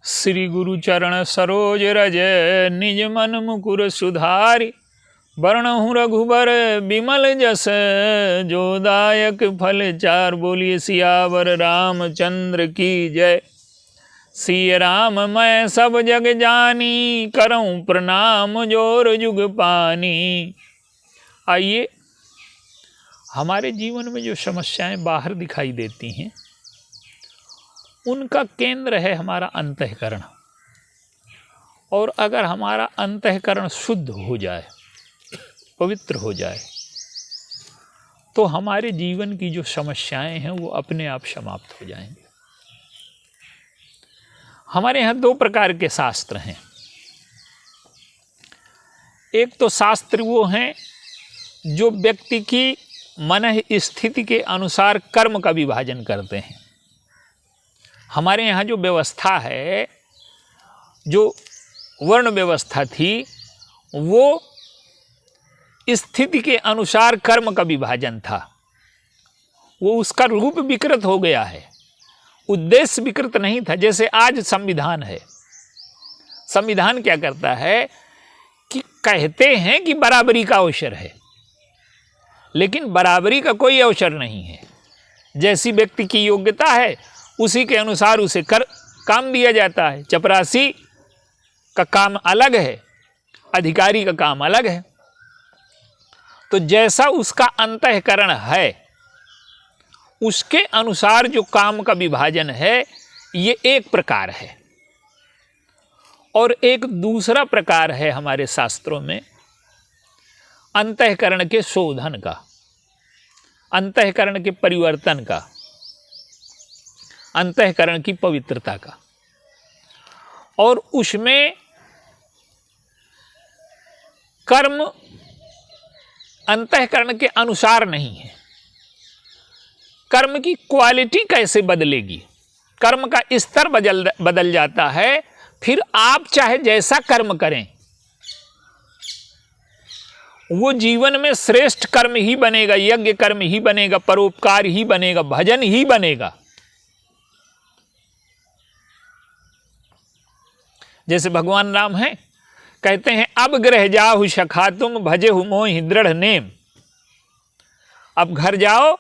श्री गुरु चरण सरोज रज निज मन मुकुर सुधारि। वर्णहु रघुबर बिमल जस जो दायक फल चार। बोलिए सियावर रामचंद्र की जय। सिय राम मैं सब जग जानी करऊं प्रणाम जोर जुग पानी। आइए, हमारे जीवन में जो समस्याएं बाहर दिखाई देती हैं उनका केंद्र है हमारा अंतःकरण। और अगर हमारा अंतःकरण शुद्ध हो जाए, पवित्र हो जाए, तो हमारे जीवन की जो समस्याएं हैं वो अपने आप समाप्त हो जाएंगी। हमारे यहाँ दो प्रकार के शास्त्र हैं। एक तो शास्त्र वो हैं जो व्यक्ति की मन स्थिति के अनुसार कर्म का विभाजन करते हैं। हमारे यहाँ जो व्यवस्था है, जो वर्ण व्यवस्था थी, वो स्थिति के अनुसार कर्म का विभाजन था। वो उसका रूप विकृत हो गया है, उद्देश्य विकृत नहीं था। जैसे आज संविधान है, संविधान क्या करता है कि कहते हैं कि बराबरी का अवसर है, लेकिन बराबरी का कोई अवसर नहीं है। जैसी व्यक्ति की योग्यता है उसी के अनुसार उसे काम दिया जाता है। चपरासी का काम अलग है, अधिकारी का काम अलग है। तो जैसा उसका अंतःकरण है उसके अनुसार जो काम का विभाजन है, ये एक प्रकार है। और एक दूसरा प्रकार है हमारे शास्त्रों में अंतःकरण के शोधन का, अंतःकरण के परिवर्तन का, अंतःकरण की पवित्रता का। और उसमें कर्म अंतःकरण के अनुसार नहीं है। कर्म की क्वालिटी कैसे बदलेगी, कर्म का स्तर बदल जाता है। फिर आप चाहे जैसा कर्म करें, वो जीवन में श्रेष्ठ कर्म ही बनेगा, यज्ञ कर्म ही बनेगा, परोपकार ही बनेगा, भजन ही बनेगा। जैसे भगवान राम हैं, कहते हैं अब गृह जाहु सखा तुम भजेहु मोहि दृढ़ नेम। अब घर जाओ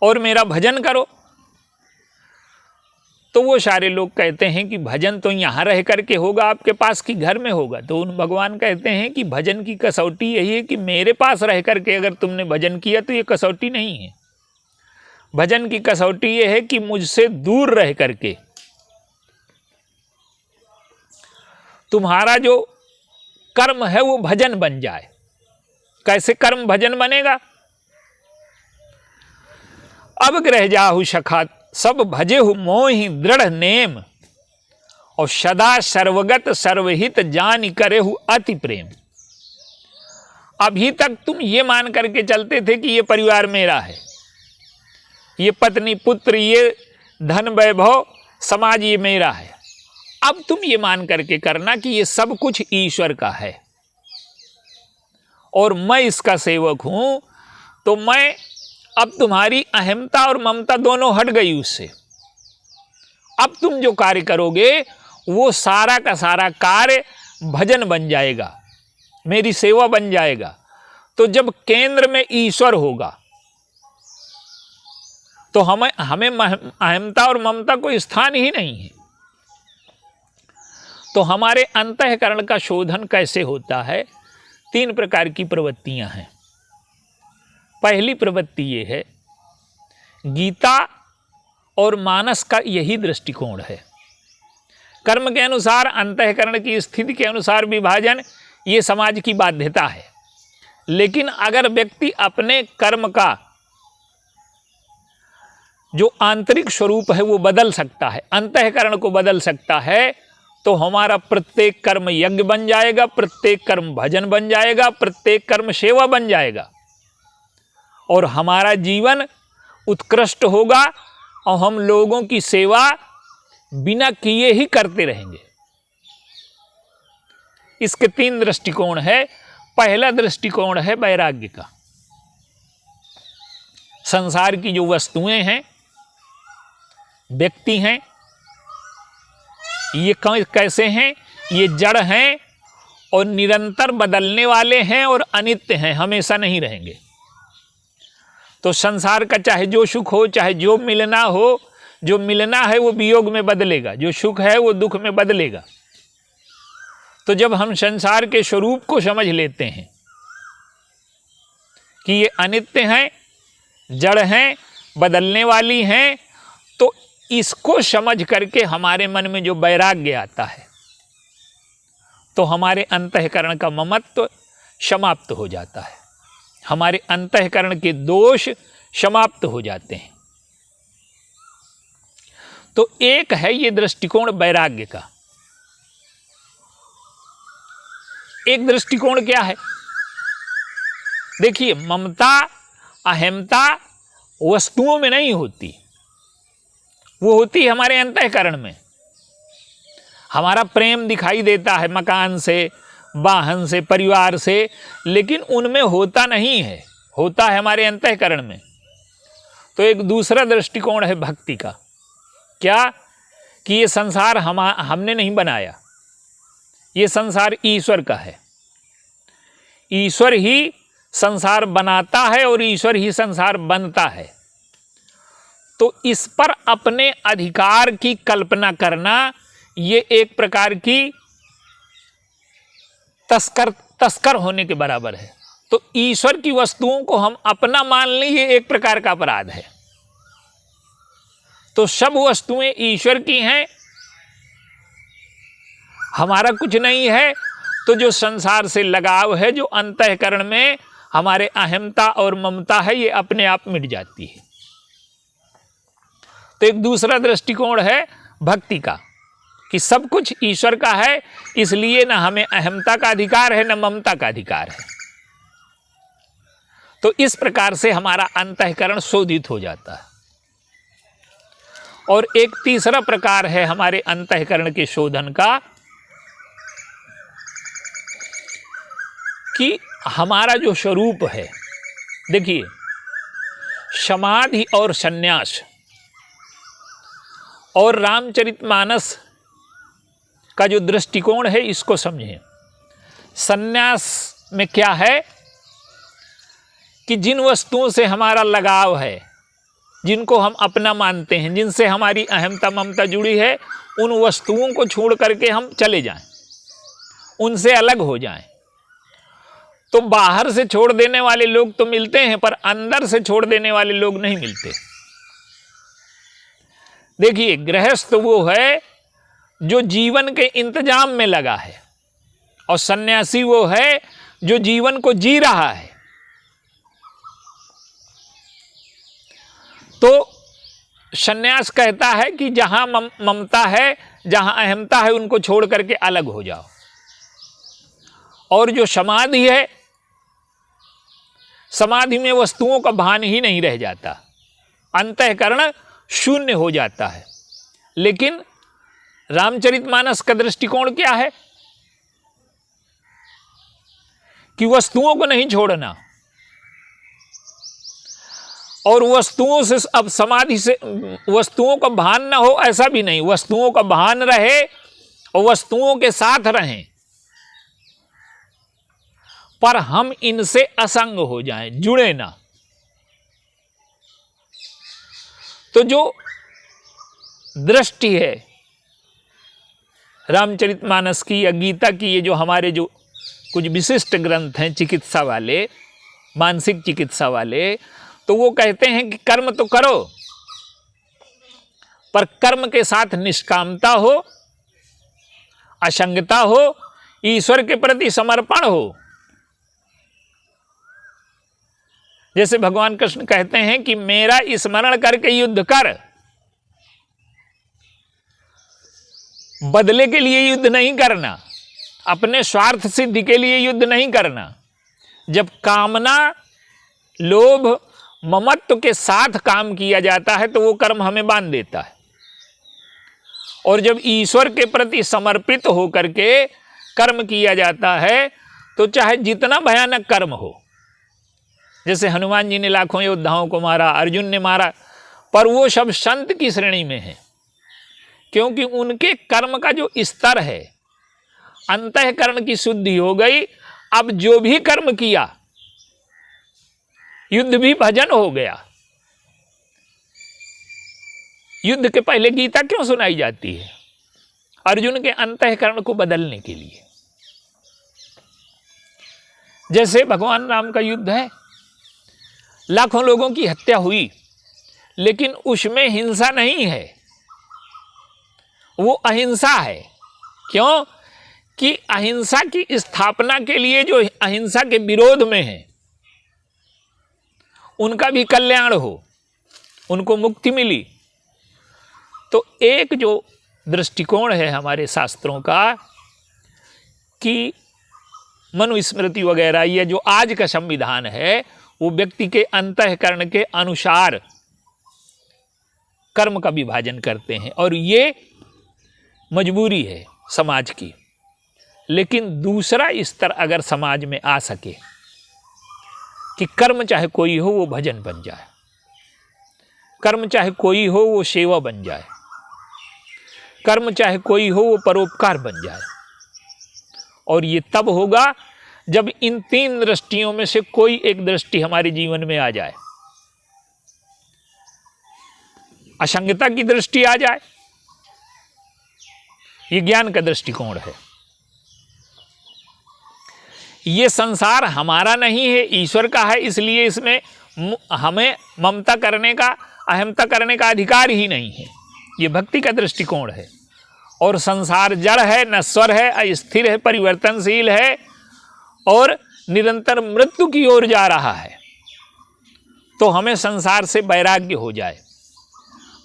और मेरा भजन करो। तो वो सारे लोग कहते हैं कि भजन तो यहाँ रह करके होगा, आपके पास कि घर में होगा। तो उन भगवान कहते हैं कि भजन की कसौटी यही है कि मेरे पास रह करके अगर तुमने भजन किया तो ये कसौटी नहीं है। भजन की कसौटी ये है कि मुझसे दूर रह करके तुम्हारा जो कर्म है वो भजन बन जाए। कैसे कर्म भजन बनेगा? अब गृह जाहु सखा सब भजेहु मोहि दृढ़ नेम। और सदा सर्वगत सर्वहित जानि करेहु अति प्रेम। अभी तक तुम ये मान करके चलते थे कि ये परिवार मेरा है, ये पत्नी पुत्र, ये धन वैभव समाज ये मेरा है। अब तुम ये मान करके करना कि ये सब कुछ ईश्वर का है और मैं इसका सेवक हूं। तो मैं अब तुम्हारी अहमता और ममता दोनों हट गई उससे। अब तुम जो कार्य करोगे वो सारा का सारा कार्य भजन बन जाएगा, मेरी सेवा बन जाएगा। तो जब केंद्र में ईश्वर होगा तो हमें अहमता और ममता कोई स्थान ही नहीं है। तो हमारे अंतःकरण का शोधन कैसे होता है? 3 प्रकार की प्रवृत्तियां हैं। पहली प्रवृत्ति ये है, गीता और मानस का यही दृष्टिकोण है। कर्म के अनुसार अंतःकरण की स्थिति के अनुसार विभाजन ये समाज की बाध्यता है। लेकिन अगर व्यक्ति अपने कर्म का जो आंतरिक स्वरूप है वो बदल सकता है, अंतःकरण को बदल सकता है, तो हमारा प्रत्येक कर्म यज्ञ बन जाएगा, प्रत्येक कर्म भजन बन जाएगा, प्रत्येक कर्म सेवा बन जाएगा। और हमारा जीवन उत्कृष्ट होगा और हम लोगों की सेवा बिना किए ही करते रहेंगे। इसके 3 दृष्टिकोण है। पहला दृष्टिकोण है वैराग्य का। संसार की जो वस्तुएं हैं, व्यक्ति हैं, ये कैसे हैं? ये जड़ हैं और निरंतर बदलने वाले हैं और अनित्य हैं, हमेशा नहीं रहेंगे। तो संसार का चाहे जो सुख हो, चाहे जो मिलना हो, जो मिलना है वो वियोग में बदलेगा, जो सुख है वो दुख में बदलेगा। तो जब हम संसार के स्वरूप को समझ लेते हैं कि ये अनित्य हैं, जड़ हैं, बदलने वाली हैं, तो इसको समझ करके हमारे मन में जो वैराग्य आता है तो हमारे अंतःकरण का ममत्व समाप्त हो जाता है, हमारे अंतःकरण के दोष समाप्त हो जाते हैं। तो एक है ये दृष्टिकोण वैराग्य का। एक दृष्टिकोण क्या है? देखिए, ममता अहमता वस्तुओं में नहीं होती, वो होती है हमारे अंतःकरण में। हमारा प्रेम दिखाई देता है मकान से, वाहन से, परिवार से, लेकिन उनमें होता नहीं है, होता है हमारे अंतःकरण में। तो एक दूसरा दृष्टिकोण है भक्ति का। क्या? कि ये संसार हमने नहीं बनाया, ये संसार ईश्वर का है। ईश्वर ही संसार बनाता है और ईश्वर ही संसार बनता है। तो इस पर अपने अधिकार की कल्पना करना ये एक प्रकार की तस्कर होने के बराबर है। तो ईश्वर की वस्तुओं को हम अपना मान लें, ये एक प्रकार का अपराध है। तो सब वस्तुएं ईश्वर की हैं, हमारा कुछ नहीं है। तो जो संसार से लगाव है, जो अंतःकरण में हमारे अहमता और ममता है, ये अपने आप मिट जाती है। तो एक दूसरा दृष्टिकोण है भक्ति का कि सब कुछ ईश्वर का है, इसलिए ना हमें अहमता का अधिकार है, ना ममता का अधिकार है। तो इस प्रकार से हमारा अंतःकरण शोधित हो जाता है। और एक तीसरा प्रकार है हमारे अंतःकरण के शोधन का कि हमारा जो स्वरूप है, देखिए, समाधि और सन्यास और रामचरितमानस का जो दृष्टिकोण है, इसको समझें। सन्यास में क्या है कि जिन वस्तुओं से हमारा लगाव है, जिनको हम अपना मानते हैं, जिनसे हमारी अहमता ममता जुड़ी है, उन वस्तुओं को छोड़ करके हम चले जाएं, उनसे अलग हो जाएं। तो बाहर से छोड़ देने वाले लोग तो मिलते हैं, पर अंदर से छोड़ देने वाले लोग नहीं मिलते। देखिए, गृहस्थ वो है जो जीवन के इंतजाम में लगा है, और सन्यासी वो है जो जीवन को जी रहा है। तो सन्यास कहता है कि जहां ममता है, जहां अहमता है, उनको छोड़ करके अलग हो जाओ। और जो समाधि है, समाधि में वस्तुओं का भान ही नहीं रह जाता, अंतःकरण शून्य हो जाता है। लेकिन रामचरितमानस का दृष्टिकोण क्या है कि वस्तुओं को नहीं छोड़ना, और वस्तुओं से अब समाधि से वस्तुओं का भान ना हो, ऐसा भी नहीं, वस्तुओं का भान रहे और वस्तुओं के साथ रहें, पर हम इनसे असंग हो जाएं, जुड़े ना। तो जो दृष्टि है रामचरितमानस की या गीता की, ये जो हमारे जो कुछ विशिष्ट ग्रंथ हैं चिकित्सा वाले, मानसिक चिकित्सा वाले, तो वो कहते हैं कि कर्म तो करो, पर कर्म के साथ निष्कामता हो, असंगता हो, ईश्वर के प्रति समर्पण हो। जैसे भगवान कृष्ण कहते हैं कि मेरा स्मरण करके युद्ध कर, बदले के लिए युद्ध नहीं करना, अपने स्वार्थ सिद्धि के लिए युद्ध नहीं करना। जब कामना, लोभ, ममत्व के साथ काम किया जाता है तो वो कर्म हमें बांध देता है। और जब ईश्वर के प्रति समर्पित होकर के कर्म किया जाता है तो चाहे जितना भयानक कर्म हो, जैसे हनुमान जी ने लाखों योद्धाओं को मारा, अर्जुन ने मारा, पर वो सब संत की श्रेणी में है क्योंकि उनके कर्म का जो स्तर है, अंतःकरण की शुद्धि हो गई। अब जो भी कर्म किया, युद्ध भी भजन हो गया। युद्ध के पहले गीता क्यों सुनाई जाती है? अर्जुन के अंतःकरण को बदलने के लिए। जैसे भगवान राम का युद्ध है, लाखों लोगों की हत्या हुई, लेकिन उसमें हिंसा नहीं है, वो अहिंसा है। क्यों? कि अहिंसा की स्थापना के लिए जो अहिंसा के विरोध में है, उनका भी कल्याण हो, उनको मुक्ति मिली। तो एक जो दृष्टिकोण है हमारे शास्त्रों का कि मनुस्मृति वगैरह, ये जो आज का संविधान है, वो व्यक्ति के अंतःकरण के अनुसार कर्म का विभाजन करते हैं, और ये मजबूरी है समाज की। लेकिन दूसरा स्तर अगर समाज में आ सके कि कर्म चाहे कोई हो वो भजन बन जाए, कर्म चाहे कोई हो वो सेवा बन जाए, कर्म चाहे कोई हो वो परोपकार बन जाए, और ये तब होगा जब इन तीन दृष्टियों में से कोई एक दृष्टि हमारे जीवन में आ जाए। असंगता की दृष्टि आ जाए, ये ज्ञान का दृष्टिकोण है। ये संसार हमारा नहीं है, ईश्वर का है, इसलिए इसमें हमें ममता करने का, अहमता करने का अधिकार ही नहीं है। ये भक्ति का दृष्टिकोण है। और संसार जड़ है, नश्वर है, अस्थिर है, परिवर्तनशील है और निरंतर मृत्यु की ओर जा रहा है। तो हमें संसार से वैराग्य हो जाए।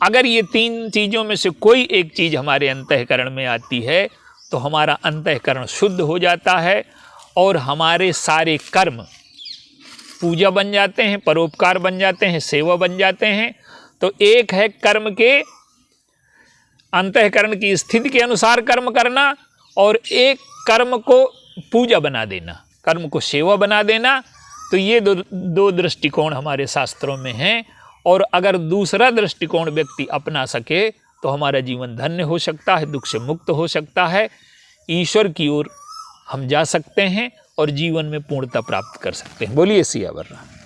अगर ये तीन चीज़ों में से कोई एक चीज़ हमारे अंतःकरण में आती है तो हमारा अंतःकरण शुद्ध हो जाता है और हमारे सारे कर्म पूजा बन जाते हैं, परोपकार बन जाते हैं, सेवा बन जाते हैं। तो एक है कर्म के अंतःकरण की स्थिति के अनुसार कर्म करना, और एक कर्म को पूजा बना देना, कर्म को सेवा बना देना। तो ये दो दृष्टिकोण हमारे शास्त्रों में हैं। और अगर दूसरा दृष्टिकोण व्यक्ति अपना सके तो हमारा जीवन धन्य हो सकता है, दुख से मुक्त हो सकता है, ईश्वर की ओर हम जा सकते हैं और जीवन में पूर्णता प्राप्त कर सकते हैं। बोलिए सियावर राम।